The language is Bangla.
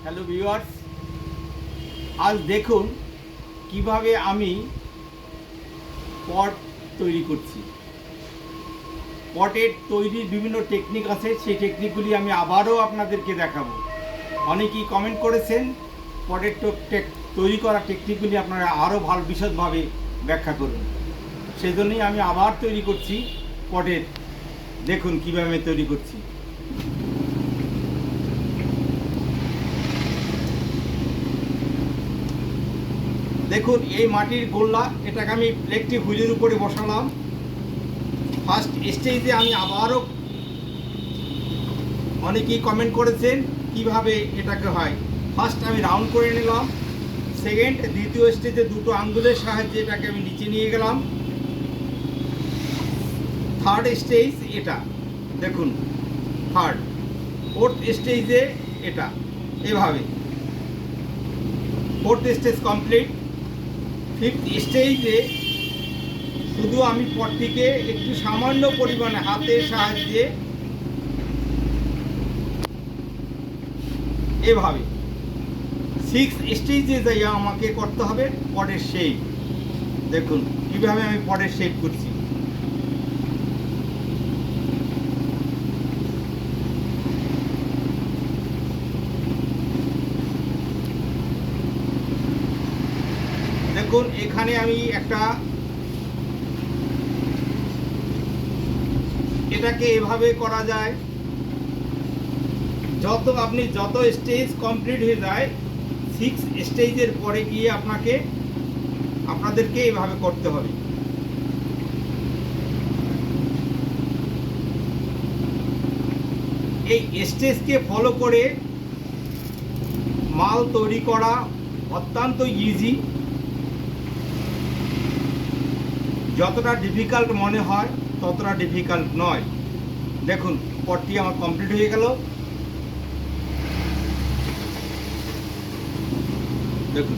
হ্যালো ভিউয়ার্স, আজ দেখুন কিভাবে আমি পট তৈরি করছি। পটের তৈরির বিভিন্ন টেকনিক আছে, সেই টেকনিকগুলি আমি আবারও আপনাদেরকে দেখাবো। অনেকেই কমেন্ট করেছেন পটের তৈরি করা টেকনিকগুলি আপনারা আরও ভালো বিশদভাবে ব্যাখ্যা করুন। সেজন্যই আমি আবার তৈরি করছি পটের। দেখুন কীভাবে আমি তৈরি করছি। দেখুন এই মাটির গোল্লা, এটাকে আমি প্লেটটি হুইলের উপরে বসালাম। ফার্স্ট স্টেজে আমি আবারও, অনেকেই কমেন্ট করেছেন কিভাবে এটাকে হয়। ফার্স্ট আমি রাউন্ড করে নিলাম। সেকেন্ড, দ্বিতীয় স্টেজে দুটো আঙ্গুলের সাহায্যে এটাকে আমি নিচে নিয়ে গেলাম। থার্ড স্টেজ এটা দেখুন, থার্ড। ফোর্থ স্টেজে এটা এভাবে, ফোর্থ স্টেজ কমপ্লিট। ফিফথ স্টেজে শুধু আমি পটটিকে একটু সামান্য পরিমাণে হাতের সাহায্যে এভাবে, সিক্স স্টেজে যাই আমাকে করতে হবে পটের শেপ। দেখুন কীভাবে আমি পটের শেপ করছি। দেখুন এখানে আমি একটা, এটাকে এভাবে করা যায়। যত স্টেজ কমপ্লিট হয়ে যায়, সিক্স স্টেজের পরে গিয়ে আপনাদেরকে এভাবে করতে হবে। এই স্টেজকে ফলো করে মাল তৈরি করা অত্যন্ত ইজি। যতটা ডিফিকাল্ট মনে হয় ততটা ডিফিকাল্ট নয়। দেখুন পটটি আমার কমপ্লিট হয়ে গেল। দেখুন